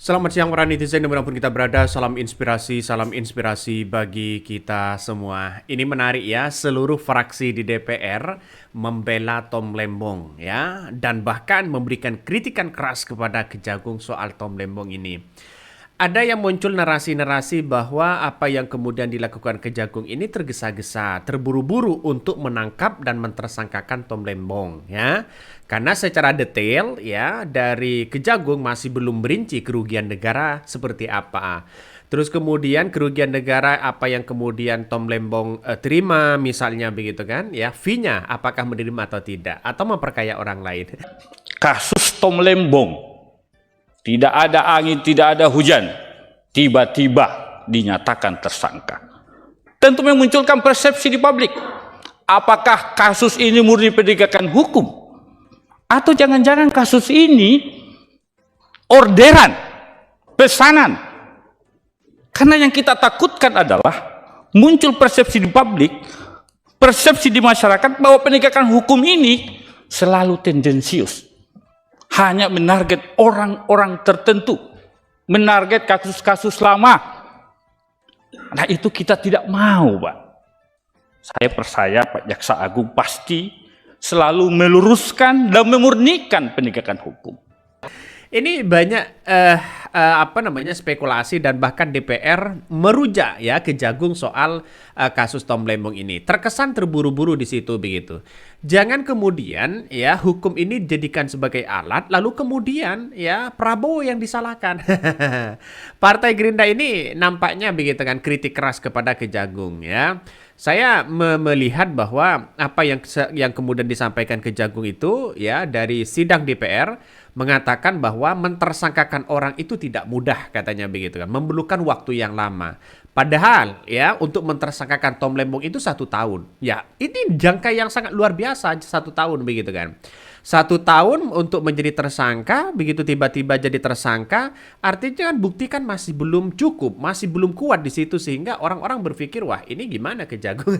Selamat siang para netizen dimanapun kita berada, salam inspirasi bagi kita semua. Ini menarik ya, seluruh fraksi di DPR membela Tom Lembong ya, dan bahkan memberikan kritikan keras kepada Kejagung soal Tom Lembong ini. Ada yang muncul narasi-narasi bahwa apa yang kemudian dilakukan Kejagung ini tergesa-gesa, terburu-buru untuk menangkap dan mentersangkakan Tom Lembong ya. Karena secara detail ya dari Kejagung masih belum merinci kerugian negara seperti apa. Terus kemudian kerugian negara apa yang kemudian Tom Lembong terima misalnya begitu kan ya, fee-nya apakah menerima atau tidak atau memperkaya orang lain. Kasus Tom Lembong, tidak ada angin, tidak ada hujan, tiba-tiba dinyatakan tersangka. Tentu memunculkan persepsi di publik. Apakah kasus ini murni penegakan hukum? Atau jangan-jangan kasus ini orderan, pesanan? Karena yang kita takutkan adalah muncul persepsi di publik, persepsi di masyarakat bahwa penegakan hukum ini selalu tendensius. Hanya menarget orang-orang tertentu, menarget kasus-kasus lama. Nah itu kita tidak mau, Pak. Saya percaya Pak Jaksa Agung pasti selalu meluruskan dan memurnikan penegakan hukum. Ini banyak spekulasi dan bahkan DPR merujak ya Kejagung soal kasus Tom Lembong ini. Terkesan terburu-buru di situ begitu. Jangan kemudian ya hukum ini dijadikan sebagai alat lalu kemudian ya Prabowo yang disalahkan. Partai Gerindra ini nampaknya begitu kan kritik keras kepada Kejagung ya. Saya melihat bahwa apa yang kemudian disampaikan Kejagung itu ya dari sidang DPR mengatakan bahwa mentersangkakan orang itu tidak mudah katanya begitu kan, memerlukan waktu yang lama. Padahal ya untuk mentersangkakan Tom Lembong itu 1 tahun. Ya ini jangka yang sangat luar biasa 1 tahun begitu kan. 1 tahun untuk menjadi tersangka, begitu tiba-tiba jadi tersangka, artinya kan bukti kan masih belum cukup, masih belum kuat di situ sehingga orang-orang berpikir wah ini gimana Kejagung.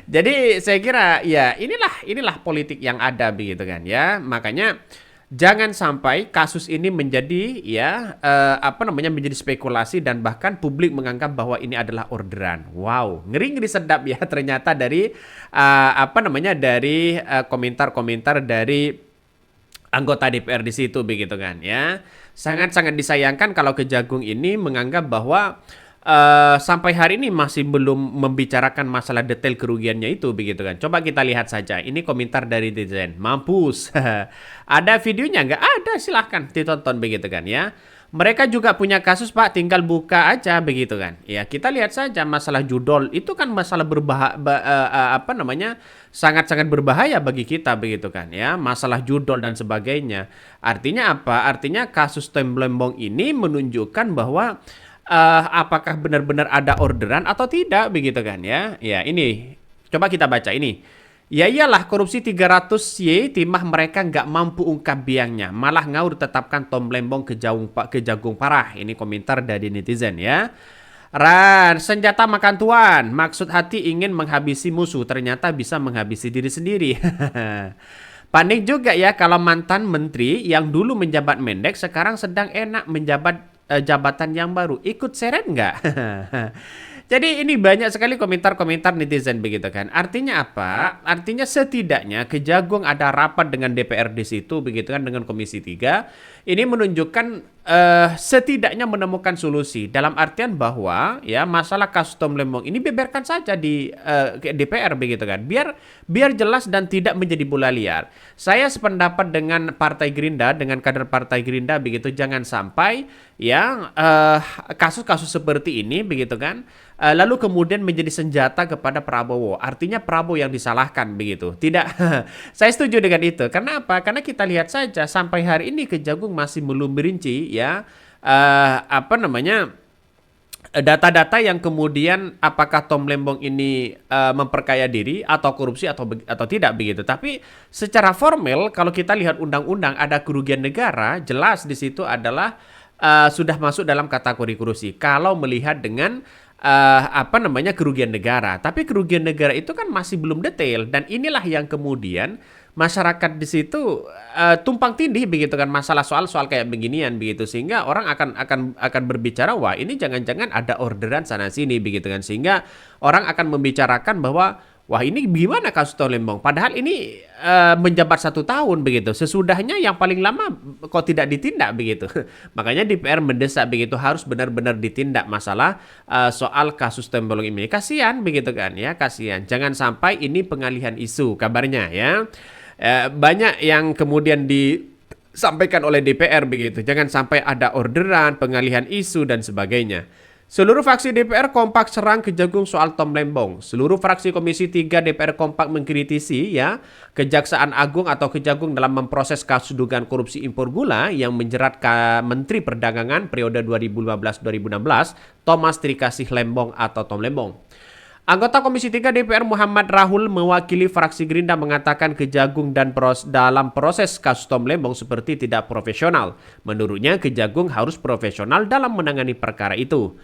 Jadi saya kira ya inilah politik yang ada begitu kan ya. Makanya jangan sampai kasus ini menjadi ya menjadi spekulasi dan bahkan publik menganggap bahwa ini adalah orderan. Wow, ngeri-ngeri sedap ya ternyata dari komentar-komentar dari anggota DPR di situ begitu kan ya. Sangat-sangat disayangkan kalau Kejagung ini menganggap bahwa sampai hari ini masih belum membicarakan masalah detail kerugiannya itu begitu kan. Coba kita lihat saja. Ini komentar dari netizen. Mampus. Ada videonya nggak? Ada, silahkan ditonton begitu kan ya. Mereka juga punya kasus Pak, tinggal buka aja begitu kan. Ya kita lihat saja masalah judol itu kan masalah sangat-sangat berbahaya bagi kita begitu kan ya. Masalah judol dan sebagainya. Artinya apa? Artinya kasus Tom Lembong ini menunjukkan bahwa apakah benar-benar ada orderan atau tidak begitu kan ya. Ya ini coba kita baca ini. Ya iyalah korupsi 300Y timah mereka nggak mampu ungkap biangnya. Malah ngaur tetapkan Tom Lembong kejagung parah. Ini komentar dari netizen ya. Ran, senjata makan tuan. Maksud hati ingin menghabisi musuh. Ternyata bisa menghabisi diri sendiri. Panik juga ya kalau mantan menteri yang dulu menjabat Mendek sekarang sedang enak menjabat jabatan yang baru. Ikut seret nggak? Jadi ini banyak sekali komentar-komentar netizen begitu kan. Artinya apa? Artinya setidaknya Kejagung ada rapat dengan DPR di situ begitu kan dengan Komisi 3. Ini menunjukkan setidaknya menemukan solusi dalam artian bahwa ya masalah kasus Tom Lembong ini biarkan saja di DPR begitu kan. Biar jelas dan tidak menjadi bola liar. Saya sependapat dengan Partai Gerindra, dengan kader Partai Gerindra begitu, jangan sampai ya kasus-kasus seperti ini begitu kan lalu kemudian menjadi senjata kepada Prabowo. Artinya Prabowo yang disalahkan begitu. Tidak. Saya setuju dengan itu. Karena apa? Karena kita lihat saja sampai hari ini Kejagung masih belum merinci ya data-data yang kemudian apakah Tom Lembong ini memperkaya diri atau korupsi atau tidak begitu. Tapi secara formal kalau kita lihat undang-undang ada kerugian negara, jelas di situ adalah sudah masuk dalam kategori korupsi. Kalau melihat dengan kerugian negara. Tapi kerugian negara itu kan masih belum detail dan inilah yang kemudian masyarakat di situ tumpang tindih begitu kan masalah soal kayak beginian begitu, sehingga orang akan berbicara wah ini jangan-jangan ada orderan sana sini begitu kan, sehingga orang akan membicarakan bahwa wah ini gimana kasus Tom Lembong? Padahal ini menjabat 1 tahun begitu. Sesudahnya yang paling lama kok tidak ditindak begitu. Makanya DPR mendesak begitu harus benar-benar ditindak masalah soal kasus Tom Lembong ini. Kasihan begitu kan ya, kasihan. Jangan sampai ini pengalihan isu kabarnya ya. Banyak yang kemudian disampaikan oleh DPR begitu. Jangan sampai ada orderan, pengalihan isu dan sebagainya. Seluruh fraksi DPR kompak serang Kejagung soal Tom Lembong. Seluruh fraksi Komisi 3 DPR kompak mengkritisi ya Kejaksaan Agung atau Kejagung dalam memproses kasus dugaan korupsi impor gula yang menjerat Menteri Perdagangan periode 2015-2016 Thomas Trikasih Lembong atau Tom Lembong. Anggota Komisi 3 DPR Muhammad Rahul mewakili fraksi Gerindra mengatakan Kejagung dalam proses kasus Tom Lembong seperti tidak profesional. Menurutnya Kejagung harus profesional dalam menangani perkara itu.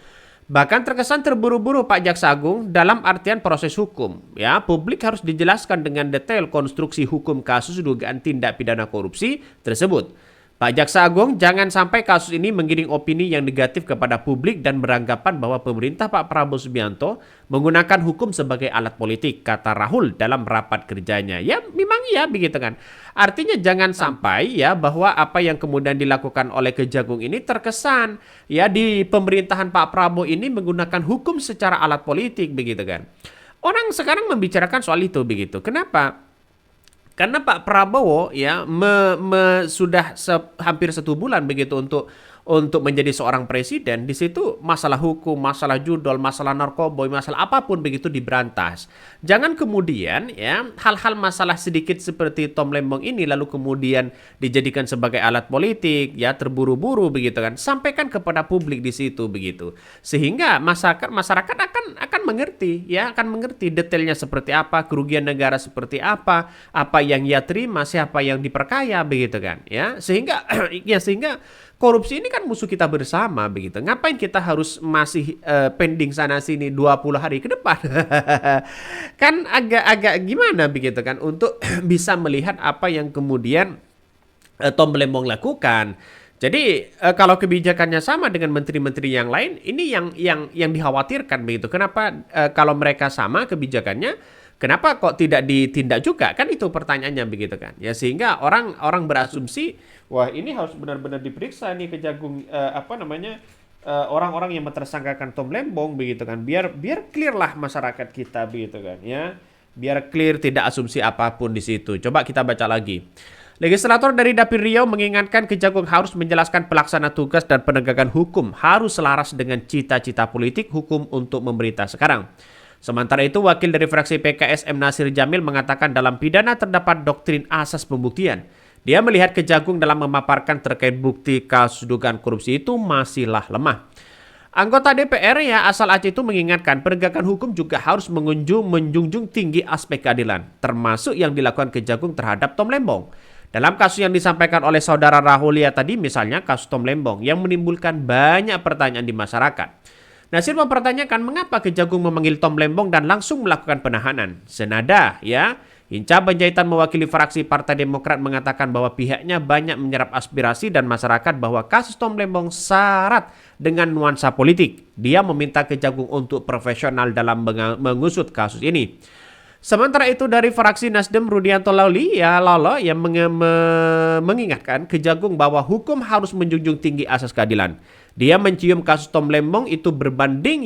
Bahkan terkesan terburu-buru Pak Jaksa Agung dalam artian proses hukum. Ya, publik harus dijelaskan dengan detail konstruksi hukum kasus dugaan tindak pidana korupsi tersebut. Pak Jaksa Agung, jangan sampai kasus ini menggiring opini yang negatif kepada publik dan beranggapan bahwa pemerintah Pak Prabowo Subianto menggunakan hukum sebagai alat politik, kata Rahul dalam rapat kerjanya. Ya, memang ya begitu kan. Artinya jangan sampai ya bahwa apa yang kemudian dilakukan oleh Kejagung ini terkesan ya di pemerintahan Pak Prabowo ini menggunakan hukum secara alat politik begitu kan. Orang sekarang membicarakan soal itu begitu. Kenapa? Karena Pak Prabowo ya sudah hampir 1 bulan begitu untuk menjadi seorang presiden. Di situ masalah hukum, masalah judol, masalah narkoboy, masalah apapun begitu diberantas. Jangan kemudian ya hal-hal masalah sedikit seperti Tom Lembong ini lalu kemudian dijadikan sebagai alat politik ya terburu-buru begitu kan. Sampaikan kepada publik di situ begitu. Sehingga masyarakat akan mengerti ya, akan mengerti detailnya seperti apa, kerugian negara seperti apa yang ia terima, siapa yang diperkaya begitu kan ya. Sehingga korupsi ini kan musuh kita bersama begitu. Ngapain kita harus masih pending sana sini 20 hari ke depan? Kan agak gimana begitu kan untuk bisa melihat apa yang kemudian Tom Lembong lakukan. Jadi kalau kebijakannya sama dengan menteri-menteri yang lain, ini yang dikhawatirkan begitu. Kenapa kalau mereka sama kebijakannya, kenapa kok tidak ditindak juga? Kan itu pertanyaannya begitu kan. Ya sehingga orang berasumsi, wah ini harus benar-benar diperiksa nih Kejagung orang-orang yang mentersangkakan Tom Lembong begitu kan. Biar clear lah masyarakat kita begitu kan ya. Biar clear, tidak asumsi apapun di situ. Coba kita baca lagi. Legislator dari Dapil Riau mengingatkan Kejagung harus menjelaskan pelaksana tugas dan penegakan hukum harus selaras dengan cita-cita politik hukum untuk pemerintah sekarang. Sementara itu, wakil dari fraksi PKS M. Nasir Jamil mengatakan dalam pidana terdapat doktrin asas pembuktian. Dia melihat Kejagung dalam memaparkan terkait bukti kasus dugaan korupsi itu masihlah lemah. Anggota DPR ya asal Aceh itu mengingatkan penegakan hukum juga harus menjunjung tinggi aspek keadilan, termasuk yang dilakukan Kejagung terhadap Tom Lembong. Dalam kasus yang disampaikan oleh saudara Rahul ya tadi, misalnya kasus Tom Lembong yang menimbulkan banyak pertanyaan di masyarakat. Nasir mempertanyakan mengapa Kejagung memanggil Tom Lembong dan langsung melakukan penahanan. Senada ya, Hinca Panjaitan mewakili fraksi Partai Demokrat mengatakan bahwa pihaknya banyak menyerap aspirasi dan masyarakat bahwa kasus Tom Lembong syarat dengan nuansa politik. Dia meminta Kejagung untuk profesional dalam mengusut kasus ini. Sementara itu dari fraksi Nasdem Rudianto Lauli Lolo yang mengingatkan Kejagung bahwa hukum harus menjunjung tinggi asas keadilan. Dia mencium kasus Tom Lembong itu berbanding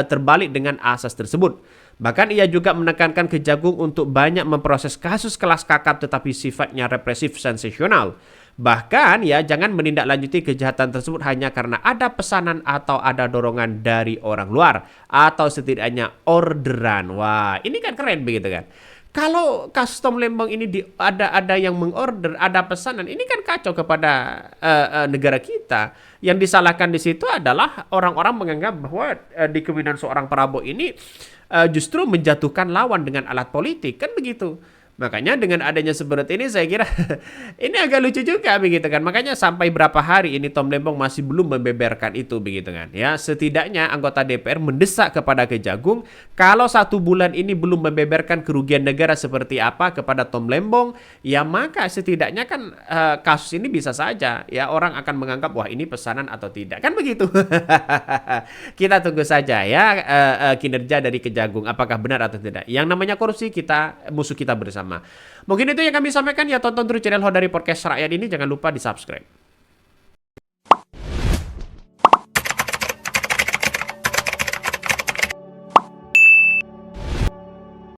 terbalik dengan asas tersebut. Bahkan ia juga menekankan Kejagung untuk banyak memproses kasus kelas kakap tetapi sifatnya represif sensasional. Bahkan jangan menindaklanjuti kejahatan tersebut hanya karena ada pesanan atau ada dorongan dari orang luar atau setidaknya orderan. Wah, ini kan keren begitu kan. Kalau kasus Tom Lembong ini ada yang mengorder, ada pesanan, ini kan kacau kepada negara kita. Yang disalahkan di situ adalah orang-orang menganggap bahwa di kepemimpinan seorang Prabowo ini justru menjatuhkan lawan dengan alat politik, kan begitu. Makanya dengan adanya seperti ini saya kira ini agak lucu juga begitu kan. Makanya sampai berapa hari ini Tom Lembong masih belum membeberkan itu begitu kan. Ya, setidaknya anggota DPR mendesak kepada Kejagung kalau 1 bulan ini belum membeberkan kerugian negara seperti apa kepada Tom Lembong, ya maka setidaknya kan kasus ini bisa saja ya orang akan menganggap wah ini pesanan atau tidak. Kan begitu. Kita tunggu saja ya kinerja dari Kejagung apakah benar atau tidak. Yang namanya korupsi musuh kita bersama. Mungkin itu yang kami sampaikan ya, tonton terus channel Hodari Podcast Rakyat ini, jangan lupa di subscribe.